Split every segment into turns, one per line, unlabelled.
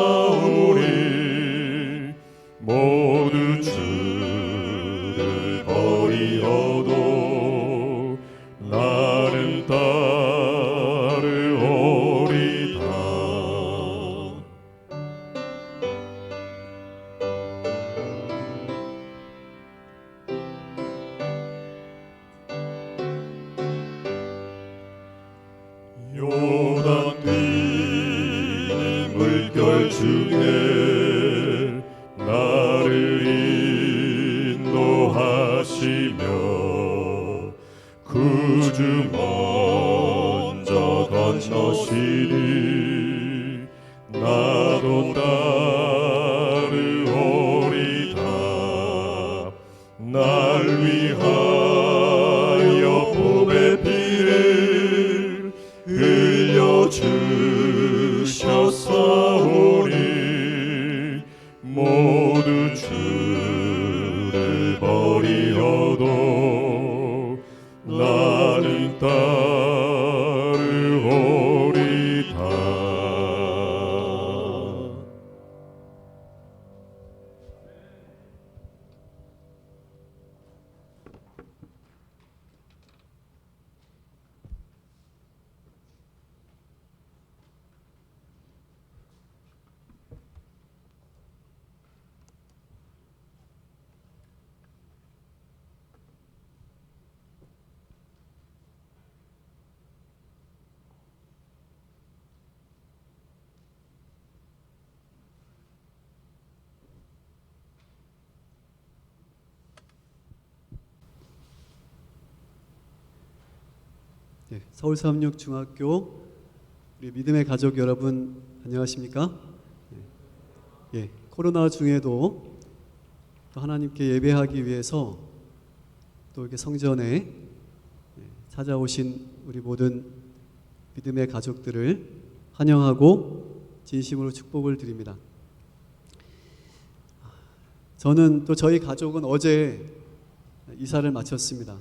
싸우리 모두 주를 버리어도 나는 따르오리다. 요단 뛰는 물결 중에 나를 인도하시며 구주 먼저 건너시니 나도 따르오리다. 날 위하여 봄의 피를 흘려주셨사오니 모두 주를 버리어도 나는 따르오리다.
서울삼육중학교 우리 믿음의 가족 여러분 안녕하십니까? 코로나 중에도 또 하나님께 예배하기 위해서 또 이렇게 성전에 찾아오신 우리 모든 믿음의 가족들을 환영하고 진심으로 축복을 드립니다. 저는 또 저희 가족은 어제 이사를 마쳤습니다.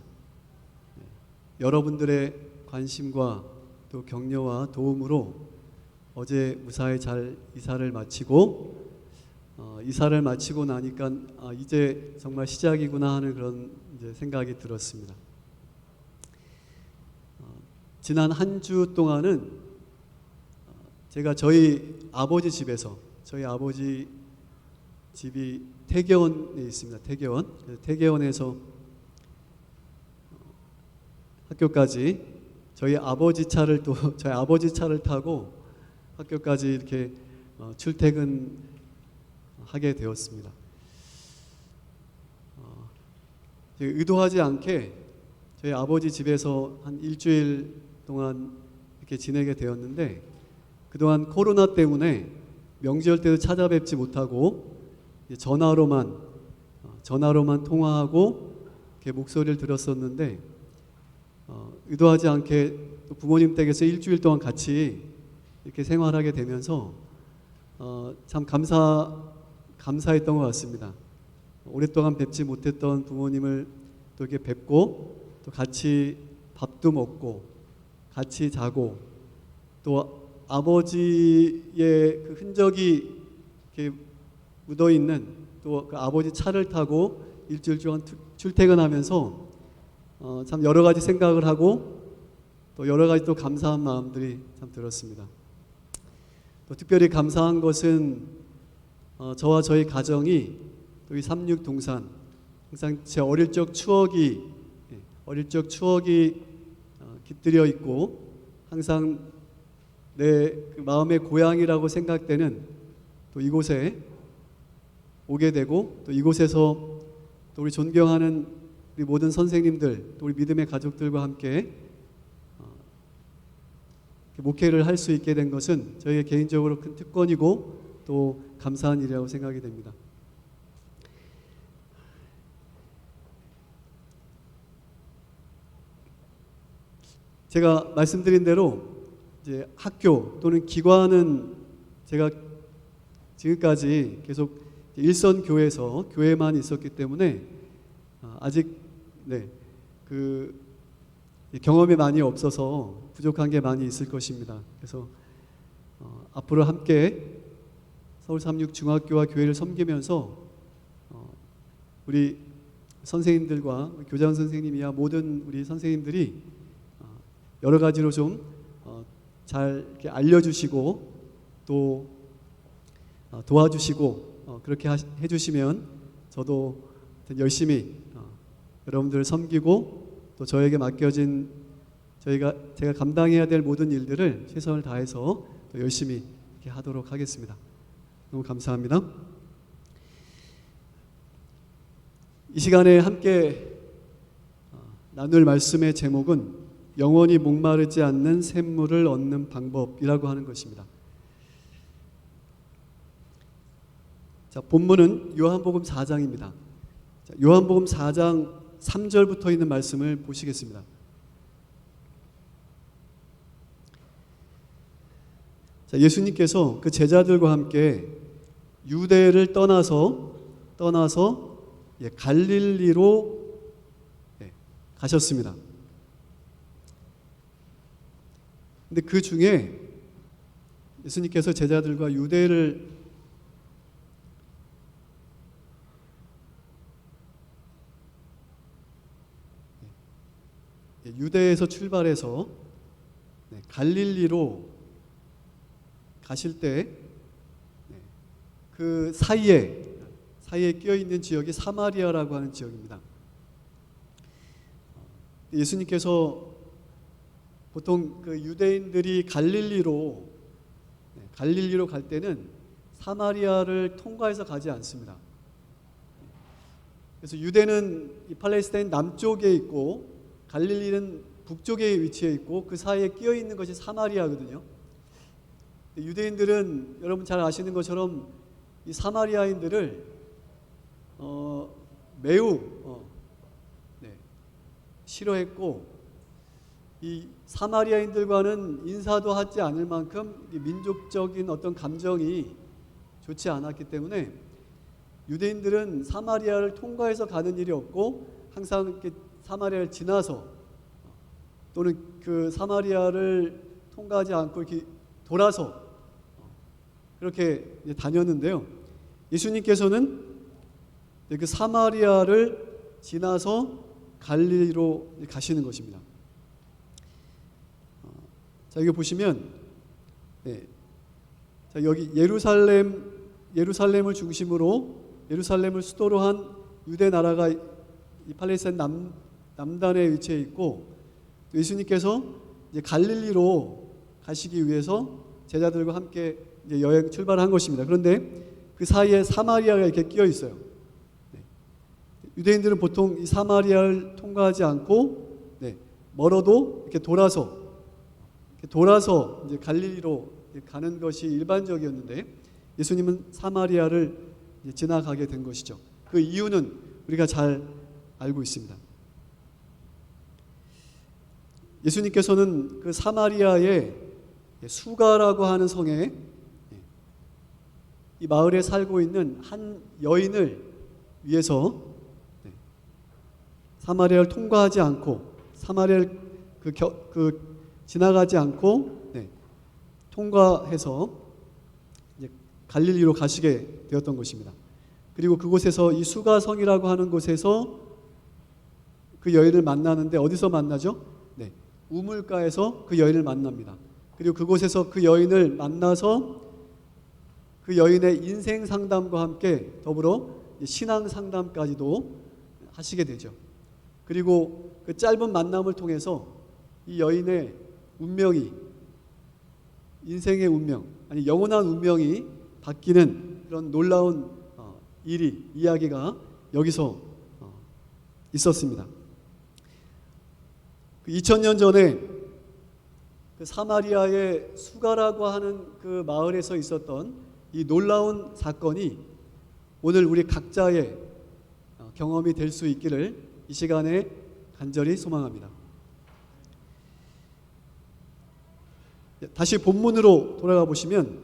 여러분들의 관심과 또 격려와 도움으로 어제 무사히 잘 이사를 마치고 이사를 마치고 나니까 이제 정말 시작이구나 하는 그런 이제 생각이 들었습니다. 지난 한 주 동안은 제가 저희 아버지 집에서, 저희 아버지 집이 태계원에 있습니다. 태계원에서 학교까지 저희 아버지 차를 타고 학교까지 이렇게 출퇴근하게 되었습니다. 의도하지 않게 저희 아버지 집에서 한 일주일 동안 이렇게 지내게 되었는데, 그동안 코로나 때문에 명절 때도 찾아뵙지 못하고 전화로만 통화하고 이렇게 목소리를 들었었는데, 의도하지 않게 또 부모님 댁에서 일주일 동안 같이 이렇게 생활하게 되면서 참 감사했던 것 같습니다. 오랫동안 뵙지 못했던 부모님을 또 이렇게 뵙고 또 같이 밥도 먹고 같이 자고 또 아버지의 그 흔적이 이렇게 묻어 있는 또 그 아버지 차를 타고 일주일 동안 출퇴근하면서 참 여러 가지 생각을 하고 또 여러 가지 또 감사한 마음들이 참 들었습니다. 또 특별히 감사한 것은 저와 저희 가정이 또 이 삼육동산 항상 제 어릴 적 추억이 깃들여 있고 항상 내 그 마음의 고향이라고 생각되는 또 이곳에 오게 되고 또 이곳에서 또 우리 존경하는 우리 모든 선생님들 또 우리 믿음의 가족들과 함께 목회를 할 수 있게 된 것은 저희의 개인적으로 큰 특권이고 또 감사한 일이라고 생각이 됩니다. 제가 말씀드린 대로 이제 학교 또는 기관은 제가 지금까지 계속 일선 교회만 있었기 때문에 아직 그 경험이 많이 없어서 부족한 게 많이 있을 것입니다. 그래서 앞으로 함께 서울 삼육중학교와 교회를 섬기면서 우리 선생님들과 교장 선생님이야 모든 우리 선생님들이 여러 가지로 좀 잘 이렇게 알려주시고 또 도와주시고 그렇게 해주시면 저도 열심히 여러분들을 섬기고 또 저에게 맡겨진 제가 감당해야 될 모든 일들을 최선을 다해서 또 열심히 이렇게 하도록 하겠습니다. 너무 감사합니다. 이 시간에 함께 나눌 말씀의 제목은 영원히 목마르지 않는 샘물을 얻는 방법이라고 하는 것입니다. 자, 본문은 요한복음 4장입니다. 자, 요한복음 4장 3절부터 있는 말씀을 보시겠습니다. 자, 예수님께서 그 제자들과 함께 유대를 떠나서 갈릴리로 가셨습니다. 근데 그 중에 예수님께서 제자들과 유대에서 출발해서 갈릴리로 가실 때 그 사이에 끼어 있는 지역이 사마리아라고 하는 지역입니다. 예수님께서 보통 그 유대인들이 갈릴리로 갈 때는 사마리아를 통과해서 가지 않습니다. 그래서 유대는 이 팔레스타인 남쪽에 있고 갈릴리는 북쪽에 위치해 있고 그 사이에 끼어 있는 것이 사마리아거든요. 유대인들은 여러분 잘 아시는 것처럼 이 사마리아인들을 매우 싫어했고 이 사마리아인들과는 인사도 하지 않을 만큼 민족적인 어떤 감정이 좋지 않았기 때문에 유대인들은 사마리아를 통과해서 가는 일이 없고 항상 이렇게 사마리아를 지나서 또는 그 사마리아를 통과하지 않고 이렇게 돌아서 그렇게 다녔는데요. 예수님께서는 그 사마리아를 지나서 갈릴리로 가시는 것입니다. 자, 여기 보시면 자, 여기 예루살렘을 중심으로 예루살렘을 수도로 한 유대 나라가 이 팔레스타인 남단에 위치해 있고 예수님께서 이제 갈릴리로 가시기 위해서 제자들과 함께 이제 여행 출발한 것입니다. 그런데 그 사이에 사마리아가 이렇게 끼어 있어요. 유대인들은 보통 이 사마리아를 통과하지 않고 멀어도 이렇게 돌아서 이제 갈릴리로 가는 것이 일반적이었는데 예수님은 사마리아를 지나가게 된 것이죠. 그 이유는 우리가 잘 알고 있습니다. 예수님께서는 그 사마리아의 수가라고 하는 성에 이 마을에 살고 있는 한 여인을 위해서 사마리아를 통과하지 않고 사마리아를 지나가지 않고 통과해서 이제 갈릴리로 가시게 되었던 것입니다. 그리고 그곳에서 이 수가성이라고 하는 곳에서 그 여인을 만나는데 어디서 만나죠? 우물가에서 그 여인을 만납니다. 그리고 그곳에서 그 여인을 만나서 그 여인의 인생 상담과 함께 더불어 신앙 상담까지도 하시게 되죠. 그리고 그 짧은 만남을 통해서 이 여인의 운명이 인생의 운명 아니 영원한 운명이 바뀌는 그런 놀라운 이야기가 여기서 있었습니다. 2000년 전에 그 사마리아의 수가라고 하는 그 마을에서 있었던 이 놀라운 사건이 오늘 우리 각자의 경험이 될 수 있기를 이 시간에 간절히 소망합니다. 다시 본문으로 돌아가 보시면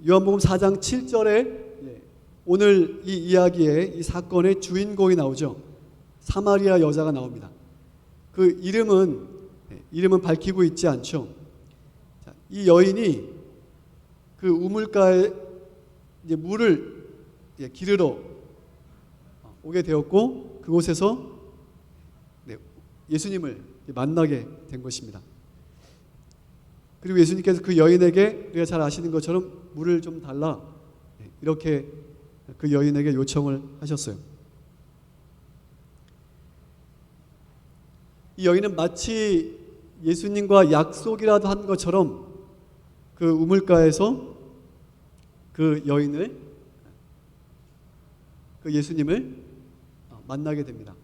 요한복음 4장 7절에 오늘 이 이야기의 이 사건의 주인공이 나오죠. 사마리아 여자가 나옵니다. 그 이름은 밝히고 있지 않죠. 이 여인이 그 우물가에 이제 물을 기르러 오게 되었고 그곳에서 예수님을 만나게 된 것입니다. 그리고 예수님께서 그 여인에게 우리가 잘 아시는 것처럼 물을 좀 달라 이렇게 그 여인에게 요청을 하셨어요. 이 여인은 마치 예수님과 약속이라도 한 것처럼 그 우물가에서 그 여인을, 그 예수님을 만나게 됩니다.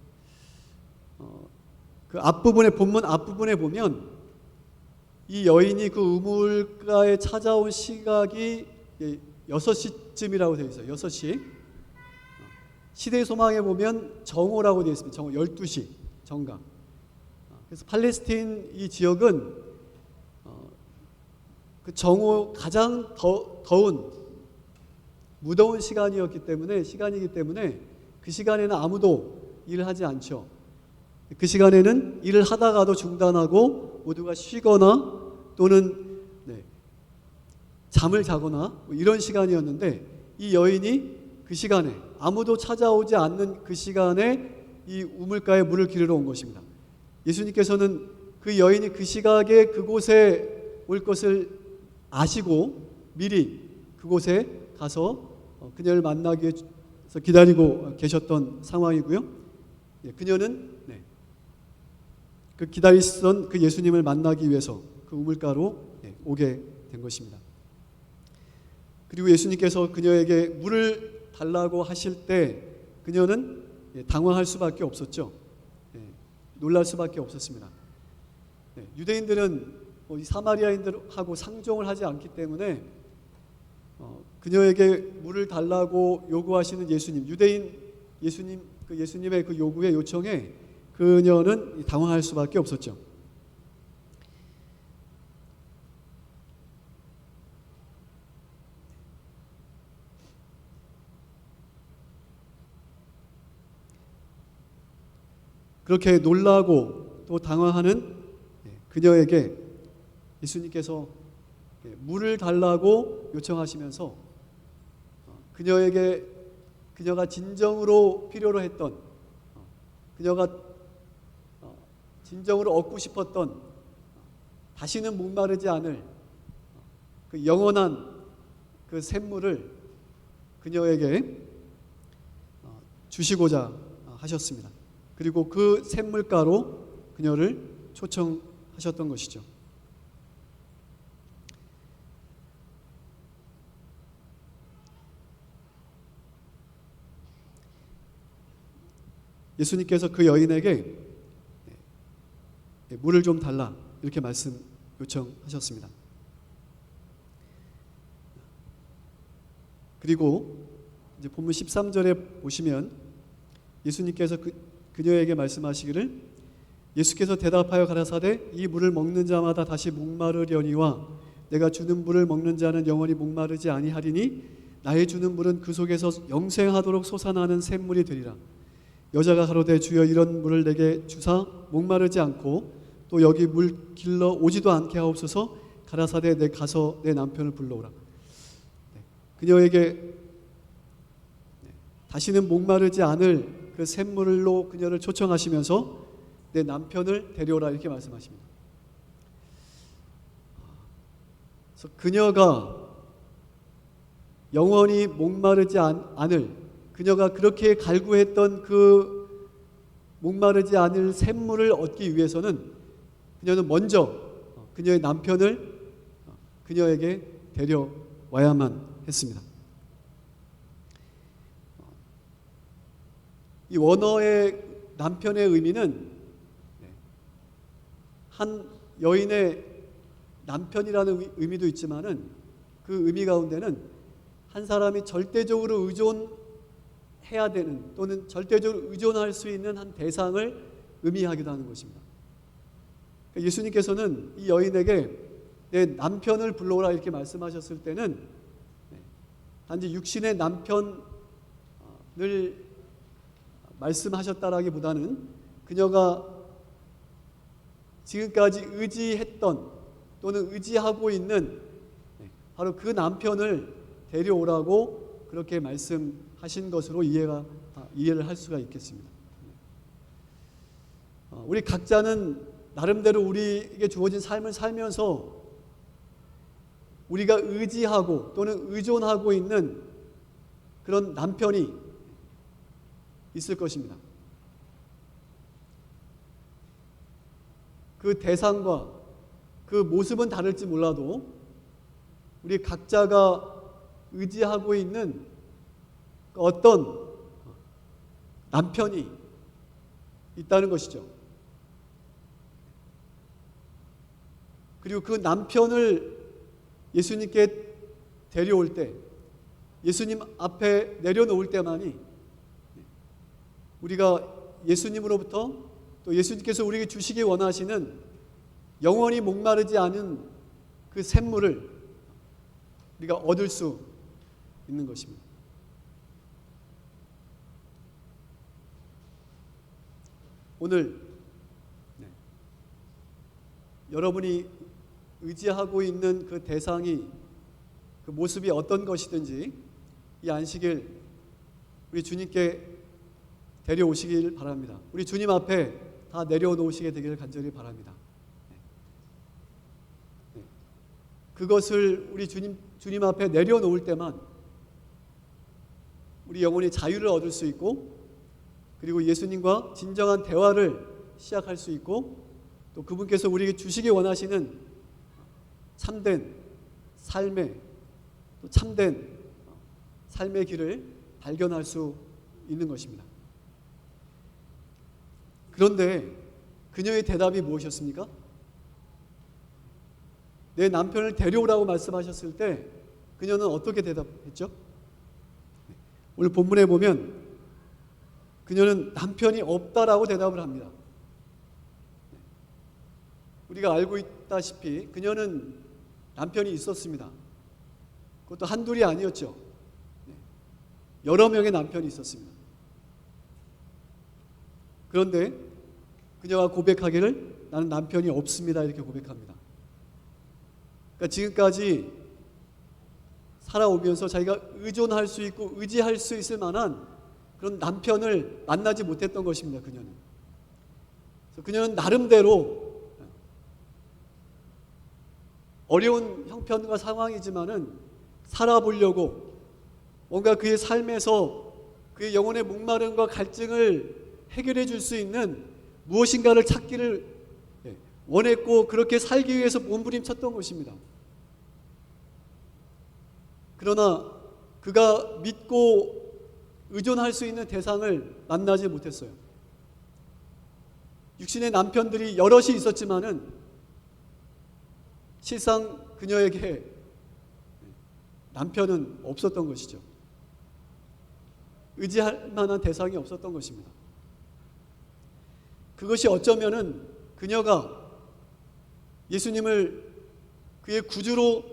그 앞부분에, 본문 앞부분에 보면 이 여인이 그 우물가에 찾아온 시각이 6시쯤이라고 되어 있어요. 6시. 시대 소망에 보면 정오라고 되어 있습니다. 정오 12시 정각. 그래서 팔레스틴 이 지역은 그 정오 가장 더운 무더운 시간이기 때문에 그 시간에는 아무도 일을 하지 않죠. 그 시간에는 일을 하다가도 중단하고 모두가 쉬거나 또는 잠을 자거나 뭐 이런 시간이었는데 이 여인이 그 시간에 아무도 찾아오지 않는 그 시간에 이 우물가에 물을 기르러 온 것입니다. 예수님께서는 그 여인이 그 시각에 그곳에 올 것을 아시고 미리 그곳에 가서 그녀를 만나기 위해서 기다리고 계셨던 상황이고요. 그녀는 그 기다리시던 그 예수님을 만나기 위해서 그 우물가로 오게 된 것입니다. 그리고 예수님께서 그녀에게 물을 달라고 하실 때 그녀는 당황할 수밖에 없었죠. 놀랄 수밖에 없었습니다. 유대인들은 사마리아인들하고 상종을 하지 않기 때문에 그녀에게 물을 달라고 요구하시는 예수님, 유대인 예수님, 그 예수님의 그 요구에 요청에 그녀는 당황할 수밖에 없었죠. 그렇게 놀라고 또 당황하는 그녀에게 예수님께서 물을 달라고 요청하시면서 그녀가 진정으로 필요로 했던, 그녀가 진정으로 얻고 싶었던 다시는 목마르지 않을 그 영원한 그 샘물을 그녀에게 주시고자 하셨습니다. 그리고 그 샘물가로 그녀를 초청하셨던 것이죠. 예수님께서 그 여인에게 물을 좀 달라 이렇게 말씀 요청하셨습니다. 그리고 이제 본문 13절에 보시면 예수님께서 그녀에게 말씀하시기를, 예수께서 대답하여 가라사대 이 물을 먹는 자마다 다시 목마르려니와 내가 주는 물을 먹는 자는 영원히 목마르지 아니하리니 나의 주는 물은 그 속에서 영생하도록 솟아나는 샘물이 되리라. 여자가 가로되 주여 이런 물을 내게 주사 목마르지 않고 또 여기 물 길러 오지도 않게 하옵소서. 가라사대 내 가서 내 남편을 불러오라. 그녀에게 다시는 목마르지 않을 그 샘물로 그녀를 초청하시면서 내 남편을 데려오라 이렇게 말씀하십니다. 그래서 그녀가 영원히 목마르지 않을, 그녀가 그렇게 갈구했던 그 목마르지 않을 샘물을 얻기 위해서는 그녀는 먼저 그녀의 남편을 그녀에게 데려와야만 했습니다. 이 원어의 남편의 의미는 한 여인의 남편이라는 의미도 있지만은 그 의미 가운데는 한 사람이 절대적으로 의존해야 되는 또는 절대적으로 의존할 수 있는 한 대상을 의미하기도 하는 것입니다. 예수님께서는 이 여인에게 내 남편을 불러오라 이렇게 말씀하셨을 때는 단지 육신의 남편을 말씀하셨다라기보다는 그녀가 지금까지 의지했던 또는 의지하고 있는 바로 그 남편을 데려오라고 그렇게 말씀하신 것으로 이해를 할 수가 있겠습니다. 우리 각자는 나름대로 우리에게 주어진 삶을 살면서 우리가 의지하고 또는 의존하고 있는 그런 남편이 있을 것입니다. 그 대상과 그 모습은 다를지 몰라도 우리 각자가 의지하고 있는 어떤 남편이 있다는 것이죠. 그리고 그 남편을 예수님께 데려올 때, 예수님 앞에 내려놓을 때만이 우리가 예수님으로부터 또 예수님께서 우리에게 주시기 원하시는 영원히 목마르지 않은 그 샘물을 우리가 얻을 수 있는 것입니다. 오늘 여러분이 의지하고 있는 그 대상이 그 모습이 어떤 것이든지 이 안식일 우리 주님께 데려오시길 바랍니다. 우리 주님 앞에 다 내려놓으시게 되기를 간절히 바랍니다. 그것을 우리 주님 앞에 내려놓을 때만 우리 영혼이 자유를 얻을 수 있고, 그리고 예수님과 진정한 대화를 시작할 수 있고, 또 그분께서 우리에게 주시기 원하시는 참된 삶의 또 참된 삶의 길을 발견할 수 있는 것입니다. 그런데 그녀의 대답이 무엇이었습니까? 내 남편을 데려오라고 말씀하셨을 때 그녀는 어떻게 대답했죠? 오늘 본문에 보면 그녀는 남편이 없다라고 대답을 합니다. 우리가 알고 있다시피 그녀는 남편이 있었습니다. 그것도 한둘이 아니었죠. 여러 명의 남편이 있었습니다. 그런데 그녀가 고백하기를 나는 남편이 없습니다 이렇게 고백합니다. 그러니까 지금까지 살아오면서 자기가 의존할 수 있고 의지할 수 있을 만한 그런 남편을 만나지 못했던 것입니다. 그녀는. 그래서 그녀는 나름대로 어려운 형편과 상황이지만은 살아보려고 뭔가 그의 삶에서 그의 영혼의 목마름과 갈증을 해결해 줄 수 있는 무엇인가를 찾기를 원했고 그렇게 살기 위해서 몸부림쳤던 것입니다. 그러나 그가 믿고 의존할 수 있는 대상을 만나지 못했어요. 육신의 남편들이 여럿이 있었지만은 실상 그녀에게 남편은 없었던 것이죠. 의지할 만한 대상이 없었던 것입니다. 그것이 어쩌면은 그녀가 예수님을 그의 구주로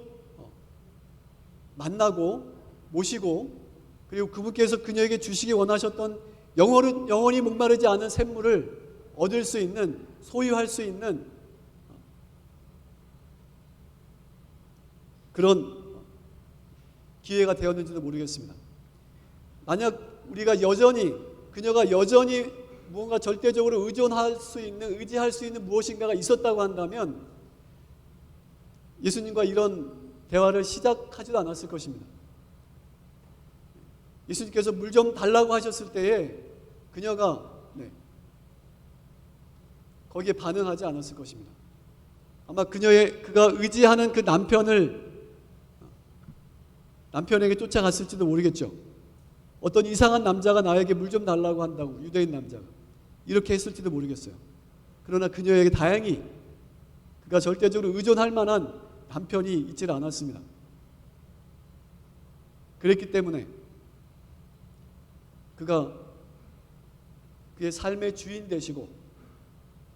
만나고 모시고 그리고 그분께서 그녀에게 주시기 원하셨던 영원히 목마르지 않은 샘물을 얻을 수 있는, 소유할 수 있는 그런 기회가 되었는지도 모르겠습니다. 만약 그녀가 여전히 무언가 절대적으로 의지할 수 있는 무엇인가가 있었다고 한다면 예수님과 이런 대화를 시작하지도 않았을 것입니다. 예수님께서 물 좀 달라고 하셨을 때에 그녀가 거기에 반응하지 않았을 것입니다. 아마 그가 의지하는 그 남편에게 쫓아갔을지도 모르겠죠. 어떤 이상한 남자가 나에게 물 좀 달라고 한다고, 유대인 남자가 이렇게 했을지도 모르겠어요. 그러나 그녀에게 다행히 그가 절대적으로 의존할 만한 남편이 있지를 않았습니다. 그랬기 때문에 그가 그의 삶의 주인 되시고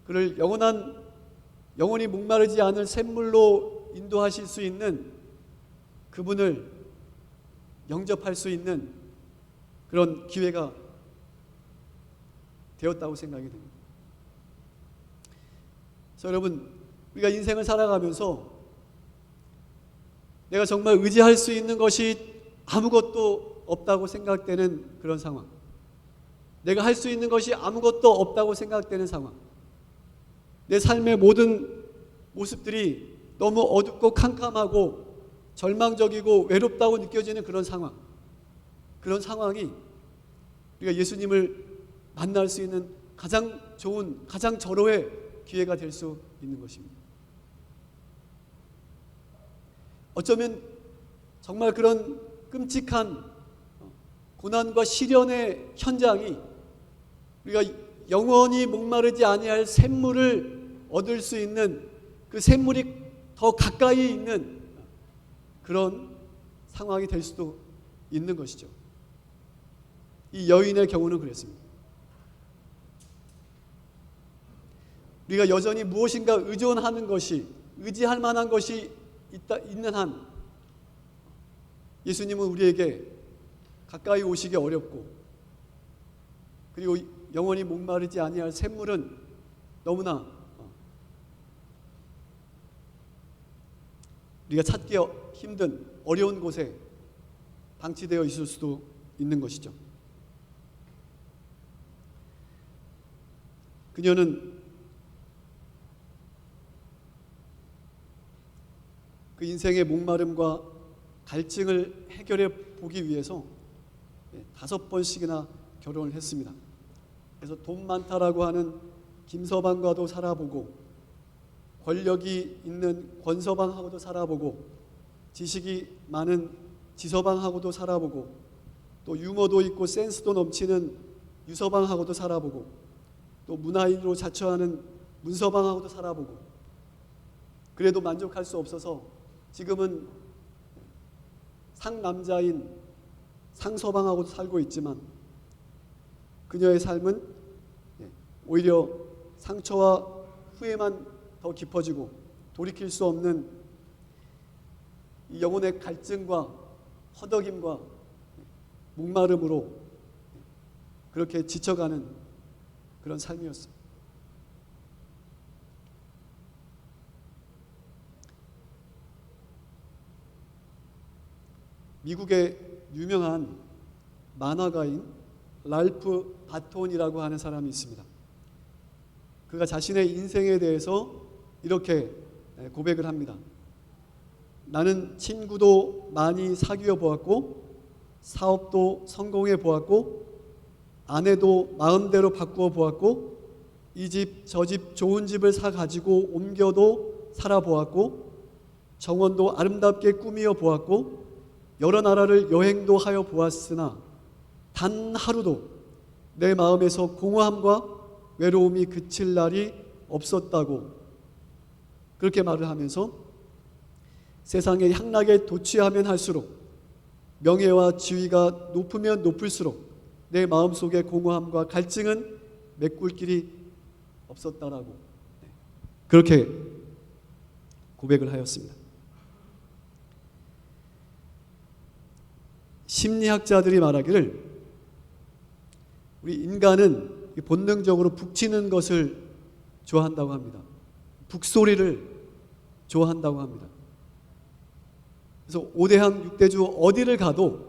그를 영원히 목마르지 않을 샘물로 인도하실 수 있는 그분을 영접할 수 있는 그런 기회가 되었다고 생각이 됩니다. 그래서 여러분, 우리가 인생을 살아가면서 내가 정말 의지할 수 있는 것이 아무것도 없다고 생각되는 그런 상황, 내가 할 수 있는 것이 아무것도 없다고 생각되는 상황, 내 삶의 모든 모습들이 너무 어둡고 캄캄하고 절망적이고 외롭다고 느껴지는 그런 상황, 그런 상황이 우리가 예수님을 만날 수 있는 가장 좋은, 가장 절호의 기회가 될 수 있는 것입니다. 어쩌면 정말 그런 끔찍한 고난과 시련의 현장이 우리가 영원히 목마르지 아니할 샘물을 얻을 수 있는, 그 샘물이 더 가까이 있는 그런 상황이 될 수도 있는 것이죠. 이 여인의 경우는 그랬습니다. 우리가 여전히 무엇인가 의존하는 것이, 의지할 만한 것이 있는 한 예수님은 우리에게 가까이 오시기 어렵고, 그리고 영원히 목마르지 아니할 샘물은 너무나 우리가 찾기 힘든 어려운 곳에 방치되어 있을 수도 있는 것이죠. 그녀는 그 인생의 목마름과 갈증을 해결해 보기 위해서 5번씩이나 결혼을 했습니다. 그래서 돈 많다라고 하는 김서방과도 살아보고, 권력이 있는 권서방하고도 살아보고, 지식이 많은 지서방하고도 살아보고, 또 유머도 있고 센스도 넘치는 유서방하고도 살아보고, 또 문화인으로 자처하는 문서방하고도 살아보고, 그래도 만족할 수 없어서 지금은 상남자인 상서방하고도 살고 있지만, 그녀의 삶은 오히려 상처와 후회만 더 깊어지고 돌이킬 수 없는 이 영혼의 갈증과 허덕임과 목마름으로 그렇게 지쳐가는 그런 삶이었습니다. 미국의 유명한 만화가인 랄프 바톤이라고 하는 사람이 있습니다. 그가 자신의 인생에 대해서 이렇게 고백을 합니다. 나는 친구도 많이 사귀어 보았고, 사업도 성공해 보았고, 아내도 마음대로 바꾸어 보았고, 이 집 저 집 좋은 집을 사 가지고 옮겨도 살아보았고, 정원도 아름답게 꾸미어 보았고, 여러 나라를 여행도 하여 보았으나 단 하루도 내 마음에서 공허함과 외로움이 그칠 날이 없었다고 그렇게 말을 하면서, 세상의 향락에 도취하면 할수록, 명예와 지위가 높으면 높을수록 내 마음속의 공허함과 갈증은 메꿀 길이 없었다라고 그렇게 고백을 하였습니다. 심리학자들이 말하기를 우리 인간은 본능적으로 북치는 것을 좋아한다고 합니다. 북소리를 좋아한다고 합니다. 그래서 5대항 6대주 어디를 가도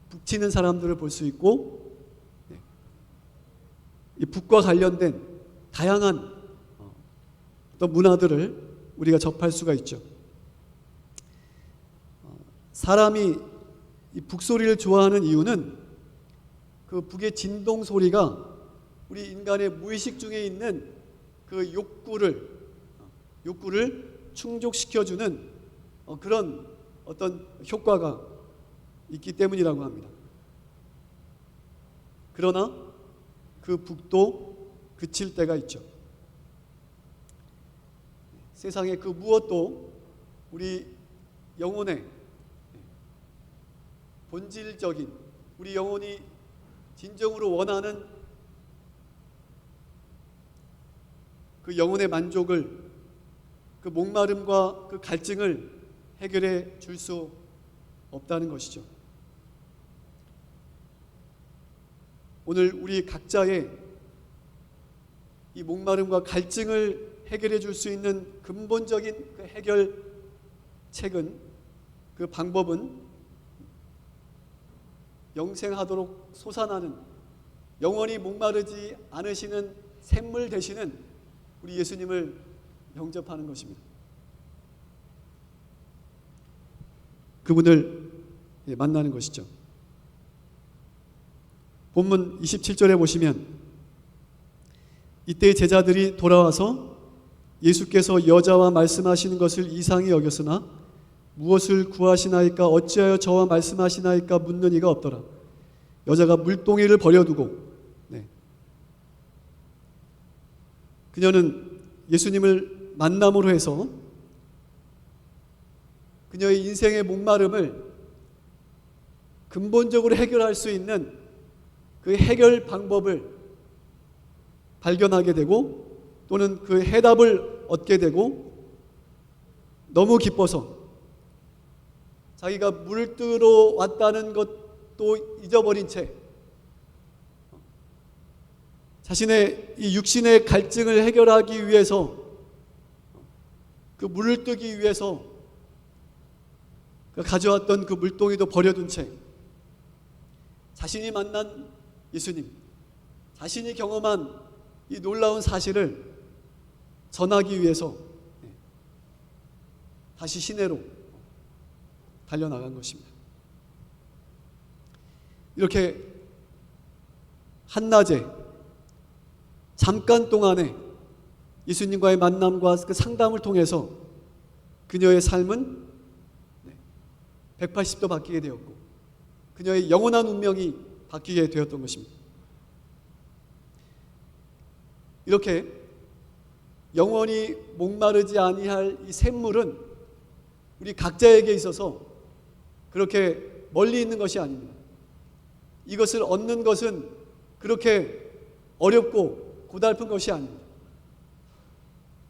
북치는 사람들을 볼 수 있고, 이 북과 관련된 다양한 어떤 문화들을 우리가 접할 수가 있죠. 사람이 이 북소리를 좋아하는 이유는 그 북의 진동 소리가 우리 인간의 무의식 중에 있는 그 욕구를 충족시켜주는 그런 어떤 효과가 있기 때문이라고 합니다. 그러나 그 북도 그칠 때가 있죠. 세상의 그 무엇도 우리 영혼의 본질적인, 우리 영혼이 진정으로 원하는 그 영혼의 만족을, 그 목마름과 그 갈증을 해결해 줄 수 없다는 것이죠. 오늘 우리 각자의 이 목마름과 갈증을 해결해 줄 수 있는 근본적인 그 해결 책은, 그 방법은 영생하도록 솟아나는, 영원히 목마르지 않으시는 샘물 되시는 우리 예수님을 영접하는 것입니다. 그분을 만나는 것이죠. 본문 27절에 보시면 이때 제자들이 돌아와서 예수께서 여자와 말씀하시는 것을 이상히 여겼으나 무엇을 구하시나이까 어찌하여 저와 말씀하시나이까 묻는 이가 없더라. 여자가 물동이를 버려두고 그녀는 예수님을 만남으로 해서 그녀의 인생의 목마름을 근본적으로 해결할 수 있는 그 해결 방법을 발견하게 되고 또는 그 해답을 얻게 되고 너무 기뻐서 자기가 물 뜨러 왔다는 것도 잊어버린 채 자신의 이 육신의 갈증을 해결하기 위해서 그 물을 뜨기 위해서 가져왔던 그 물동이도 버려둔 채 자신이 만난 예수님, 자신이 경험한 이 놀라운 사실을 전하기 위해서 다시 시내로 달려나간 것입니다. 이렇게 한낮에 잠깐 동안에 예수님과의 만남과 그 상담을 통해서 그녀의 삶은 180도 바뀌게 되었고 그녀의 영원한 운명이 바뀌게 되었던 것입니다. 이렇게 영원히 목마르지 아니할 이 샘물은 우리 각자에게 있어서 그렇게 멀리 있는 것이 아닙니다. 이것을 얻는 것은 그렇게 어렵고 고달픈 것이 아닙니다.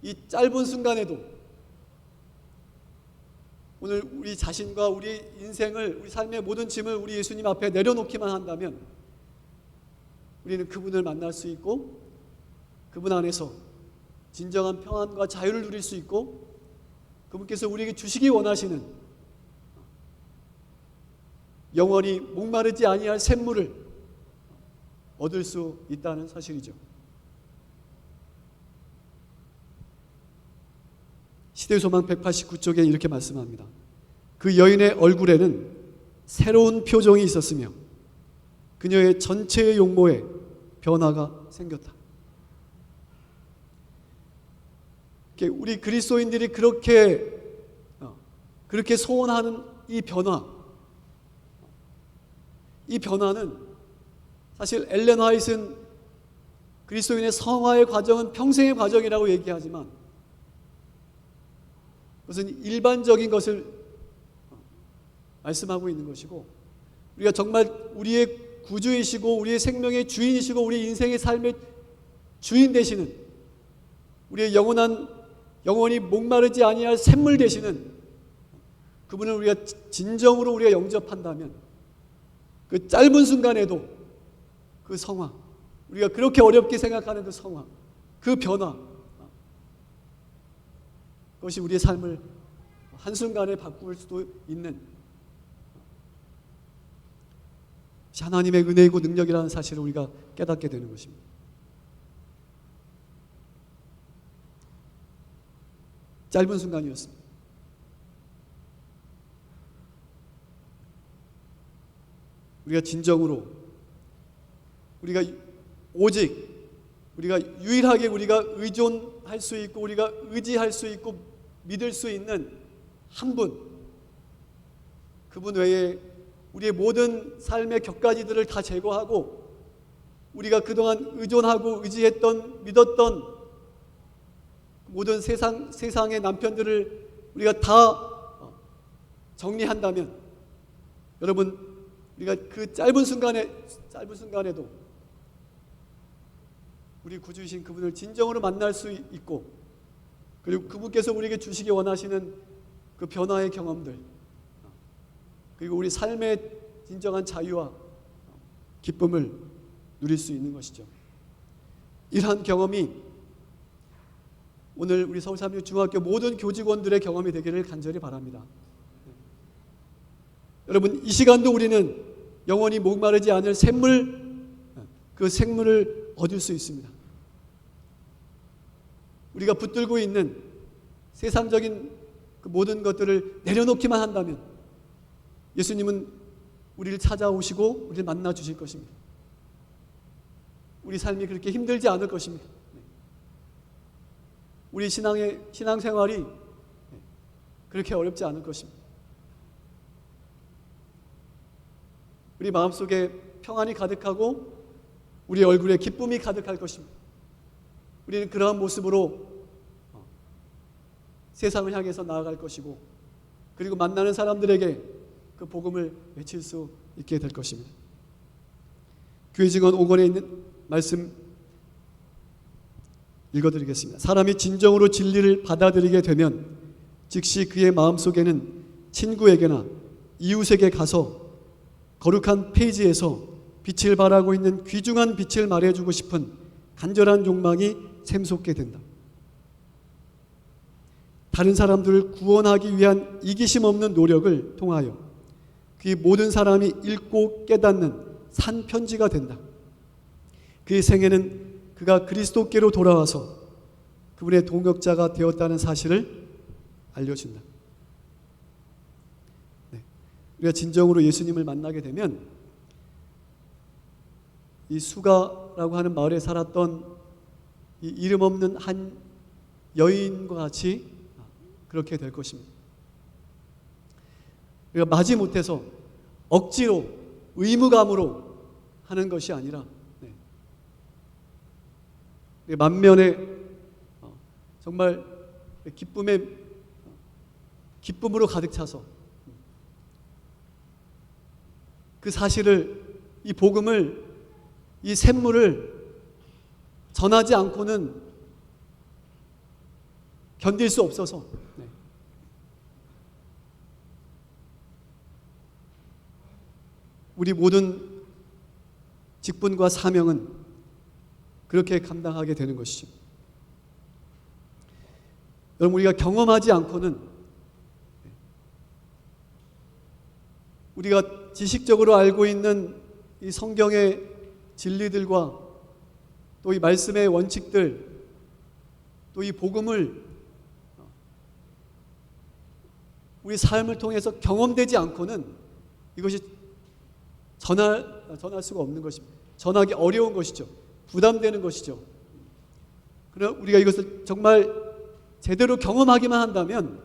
이 짧은 순간에도 오늘 우리 자신과 우리 인생을, 우리 삶의 모든 짐을 우리 예수님 앞에 내려놓기만 한다면 우리는 그분을 만날 수 있고 그분 안에서 진정한 평안과 자유를 누릴 수 있고 그분께서 우리에게 주시기 원하시는 영원히 목마르지 아니할 샘물을 얻을 수 있다는 사실이죠. 시대소망 189쪽에 이렇게 말씀합니다. 그 여인의 얼굴에는 새로운 표정이 있었으며 그녀의 전체의 용모에 변화가 생겼다. 우리 그리스도인들이 그렇게 소원하는 이 변화는 사실 엘렌 화이트는 그리스도인의 성화의 과정은 평생의 과정이라고 얘기하지만 그것은 일반적인 것을 말씀하고 있는 것이고 우리가 정말 우리의 구주이시고 우리의 생명의 주인이시고 우리 인생의 삶의 주인 되시는 우리의 영원히 목마르지 아니할 샘물 되시는 그분을 우리가 진정으로 우리가 영접한다면 그 짧은 순간에도 그 성화, 우리가 그렇게 어렵게 생각하는 그 성화, 그 변화, 그것이 우리의 삶을 한순간에 바꿀 수도 있는 하나님의 은혜이고 능력이라는 사실을 우리가 깨닫게 되는 것입니다. 짧은 순간이었습니다. 우리가 진정으로 우리가 유일하게 우리가 의존할 수 있고 우리가 의지할 수 있고 믿을 수 있는 한 분, 그분 외에 우리의 모든 삶의 격가지들을 다 제거하고 우리가 그동안 의존하고 의지했던 믿었던 모든 세상의 남편들을 우리가 다 정리한다면 여러분 우리가 그 짧은 순간에도 우리 구주이신 그분을 진정으로 만날 수 있고 그리고 그분께서 우리에게 주시기 원하시는 그 변화의 경험들 그리고 우리 삶의 진정한 자유와 기쁨을 누릴 수 있는 것이죠. 이러한 경험이 오늘 우리 서울 삼육 중학교 모든 교직원들의 경험이 되기를 간절히 바랍니다. 여러분, 이 시간도 우리는 영원히 목마르지 않을 샘물, 그 생물을 얻을 수 있습니다. 우리가 붙들고 있는 세상적인 그 모든 것들을 내려놓기만 한다면 예수님은 우리를 찾아오시고 우리를 만나 주실 것입니다. 우리 삶이 그렇게 힘들지 않을 것입니다. 우리 신앙생활이 그렇게 어렵지 않을 것입니다. 우리 마음속에 평안이 가득하고 우리 얼굴에 기쁨이 가득할 것입니다. 우리는 그러한 모습으로 세상을 향해서 나아갈 것이고, 그리고 만나는 사람들에게 그 복음을 외칠 수 있게 될 것입니다. 교회 증언 5권에 있는 말씀 읽어드리겠습니다. 사람이 진정으로 진리를 받아들이게 되면 즉시 그의 마음속에는 친구에게나 이웃에게 가서 거룩한 페이지에서 빛을 발하고 있는 귀중한 빛을 말해주고 싶은 간절한 욕망이 샘솟게 된다. 다른 사람들을 구원하기 위한 이기심 없는 노력을 통하여 그 모든 사람이 읽고 깨닫는 산 편지가 된다. 그의 생애는 그가 그리스도께로 돌아와서 그분의 동역자가 되었다는 사실을 알려준다. 우리가 진정으로 예수님을 만나게 되면 이 수가라고 하는 마을에 살았던 이 이름 없는 한 여인과 같이 그렇게 될 것입니다. 우리가 마지못해서 억지로 의무감으로 하는 것이 아니라 만면에 정말 기쁨으로 가득 차서 그 사실을, 이 복음을, 이 샘물을 전하지 않고는 견딜 수 없어서 우리 모든 직분과 사명은 그렇게 감당하게 되는 것이죠. 여러분, 우리가 경험하지 않고는, 우리가 지식적으로 알고 있는 이 성경의 진리들과 또 이 말씀의 원칙들, 또 이 복음을 우리 삶을 통해서 경험되지 않고는 이것이 전할 수가 없는 것입니다. 전하기 어려운 것이죠. 부담되는 것이죠. 그러나 우리가 이것을 정말 제대로 경험하기만 한다면,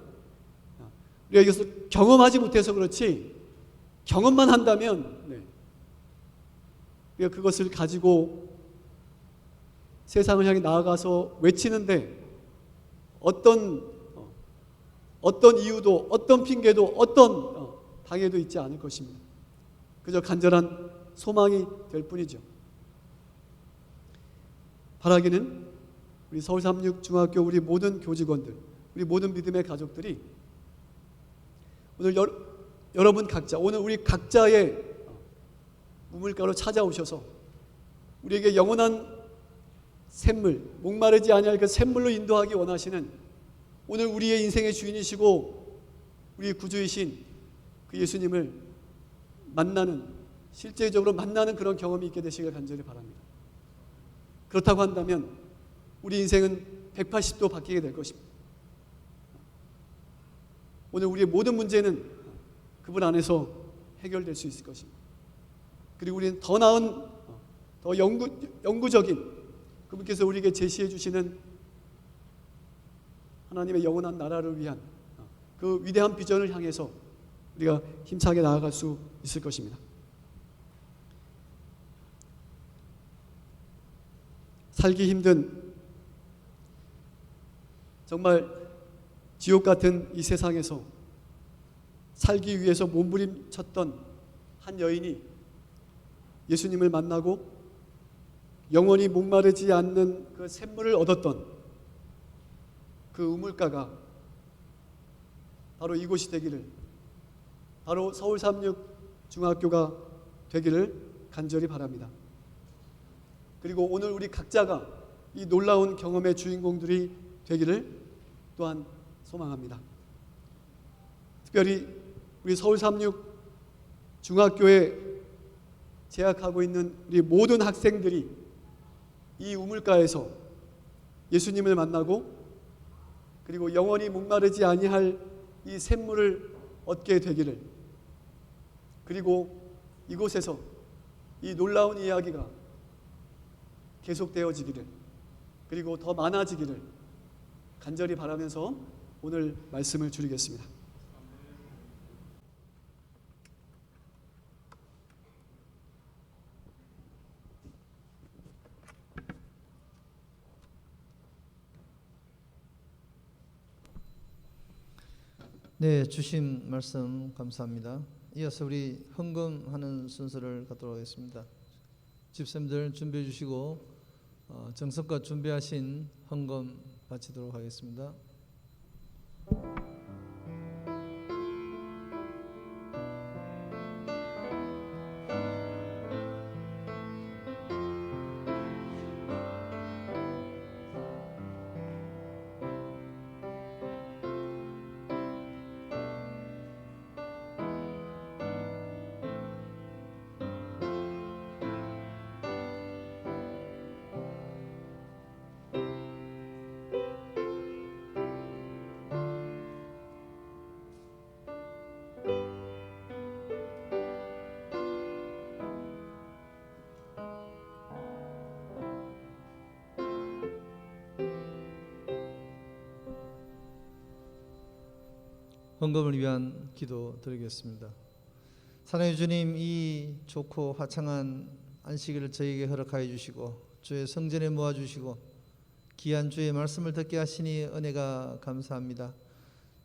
우리가 이것을 경험하지 못해서 그렇지 경험만 한다면 우리가 그것을 가지고 세상을 향해 나아가서 외치는데 어떤 이유도, 어떤 핑계도, 어떤 방해도 있지 않을 것입니다. 그저 간절한 소망이 될 뿐이죠. 바라기는 우리 서울 삼육중학교 우리 모든 교직원들, 우리 모든 믿음의 가족들이 오늘 여러분 각자, 오늘 우리 각자의 우물가로 찾아오셔서 우리에게 영원한 샘물, 목마르지 아니할 그 샘물로 인도하기 원하시는, 오늘 우리의 인생의 주인이시고 우리의 구주이신 그 예수님을 만나는, 실제적으로 만나는 그런 경험이 있게 되시길 간절히 바랍니다. 그렇다고 한다면 우리 인생은 180도 바뀌게 될 것입니다. 오늘 우리의 모든 문제는 그분 안에서 해결될 수 있을 것입니다. 그리고 우리는 더 나은, 더 영구적인 그분께서 우리에게 제시해 주시는 하나님의 영원한 나라를 위한 그 위대한 비전을 향해서 우리가 힘차게 나아갈 수 있을 것입니다. 살기 힘든, 정말 지옥 같은 이 세상에서 살기 위해서 몸부림쳤던 한 여인이 예수님을 만나고 영원히 목마르지 않는 그 샘물을 얻었던 그 우물가가 바로 이곳이 되기를, 바로 서울 삼육중학교가 되기를 간절히 바랍니다. 그리고 오늘 우리 각자가 이 놀라운 경험의 주인공들이 되기를 또한 소망합니다. 특별히 우리 서울 36 중학교에 재학하고 있는 우리 모든 학생들이 이 우물가에서 예수님을 만나고 그리고 영원히 목마르지 아니할 이 샘물을 얻게 되기를, 그리고 이곳에서 이 놀라운 이야기가 계속되어지기를, 그리고 더 많아지기를 간절히 바라면서 오늘 말씀을 줄이겠습니다.
네, 주신 말씀 감사합니다. 이어서 우리 헌금하는 순서를 갖도록 하겠습니다. 집사님들 준비해 주시고 정성껏 준비하신 헌금 바치도록 하겠습니다. 헌금을 위한 기도 드리겠습니다. 사랑의 주님, 이 좋고 화창한 안식일을 저에게 허락하여 주시고 주의 성전에 모아주시고 귀한 주의 말씀을 듣게 하시니 은혜가 감사합니다.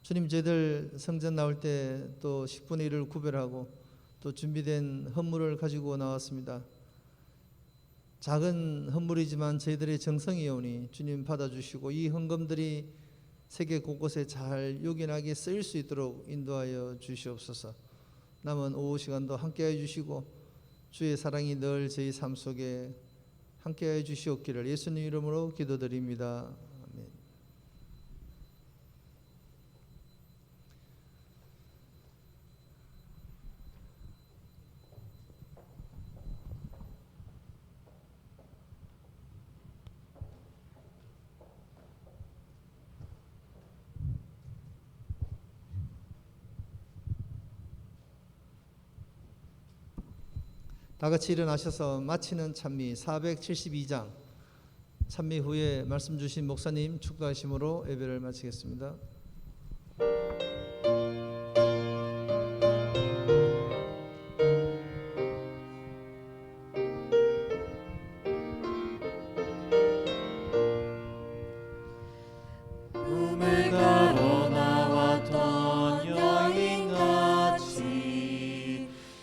주님, 저희들 성전 나올 때 또 10분의 1을 구별하고 또 준비된 헌물을 가지고 나왔습니다. 작은 헌물이지만 저희들의 정성이 오니 주님 받아주시고 이 헌금들이 세계 곳곳에 잘 요긴하게 쓰일 수 있도록 인도하여 주시옵소서. 남은 오후 시간도 함께하여 주시고 주의 사랑이 늘 저희 삶 속에 함께하여 주시옵기를 예수님 이름으로 기도드립니다. 아멘. 다 같이 일어나셔서 마치는 찬미 472장 찬미 후에 말씀 주신 목사님 축도하심으로 예배를 마치겠습니다.
꿈을 가로 나왔던 여인같이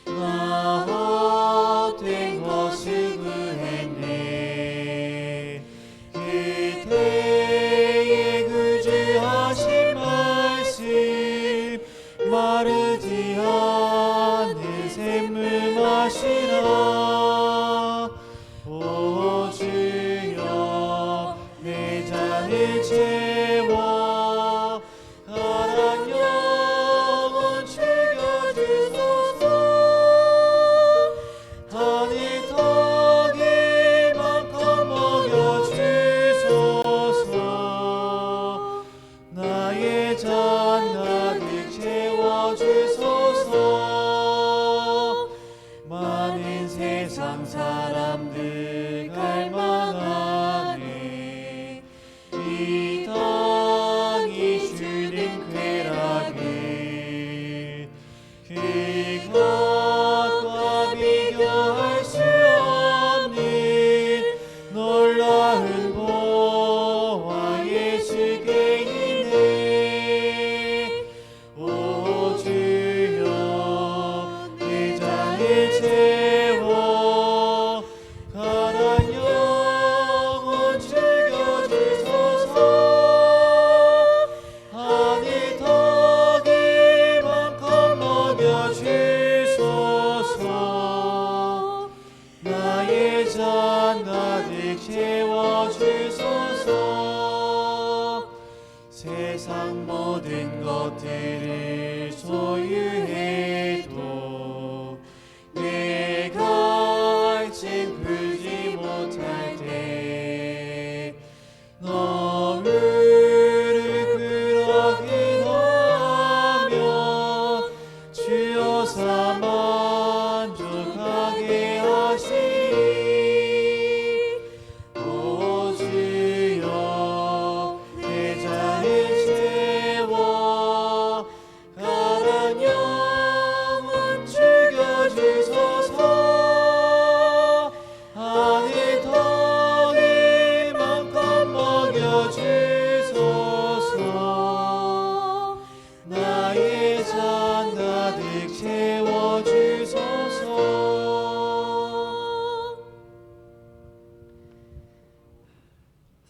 나 헛된 것을 구했네. 그때의 구주하심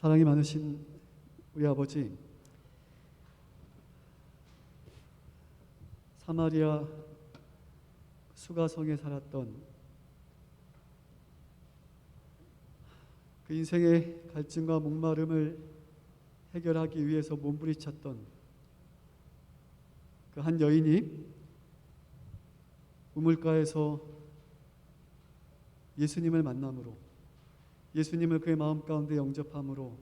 사랑이 많으신 우리 아버지, 사마리아 수가성에 살았던 그 인생의 갈증과 목마름을 해결하기 위해서 몸부림쳤던 그 한 여인이 우물가에서 예수님을 만남으로, 예수님을 그의 마음 가운데 영접함으로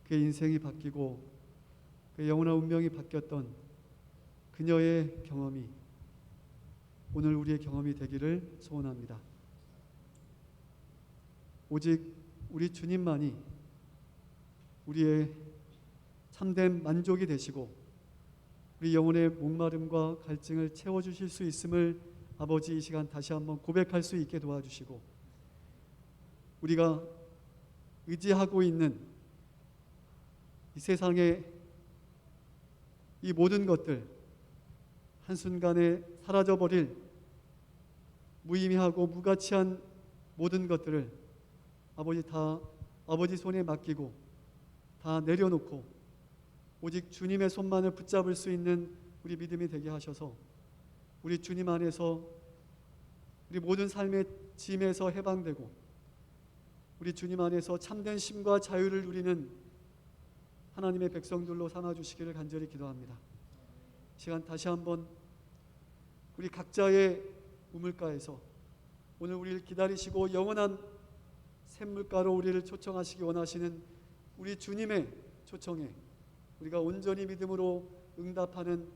그의 인생이 바뀌고 그의 영원한 운명이 바뀌었던 그녀의 경험이 오늘 우리의 경험이 되기를 소원합니다. 오직 우리 주님만이 우리의 참된 만족이 되시고 우리 영혼의 목마름과 갈증을 채워주실 수 있음을 아버지 이 시간 다시 한번 고백할 수 있게 도와주시고, 우리가 의지하고 있는 이 세상의 이 모든 것들 한순간에 사라져버릴 무의미하고 무가치한 모든 것들을 아버지 다 아버지 손에 맡기고 다 내려놓고 오직 주님의 손만을 붙잡을 수 있는 우리 믿음이 되게 하셔서 우리 주님 안에서 우리 모든 삶의 짐에서 해방되고 우리 주님 안에서 참된 쉼과 자유를 누리는 하나님의 백성들로 삼아주시기를 간절히 기도합니다. 시간 다시 한번 우리 각자의 우물가에서 오늘 우리를 기다리시고 영원한 샘물가로 우리를 초청하시기 원하시는 우리 주님의 초청에 우리가 온전히 믿음으로 응답하는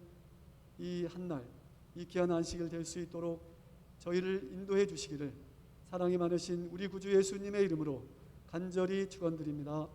이 한날, 이 귀한 안식일 될 수 있도록 저희를 인도해 주시기를 사랑이 많으신 우리 구주 예수님의 이름으로 간절히 축원드립니다.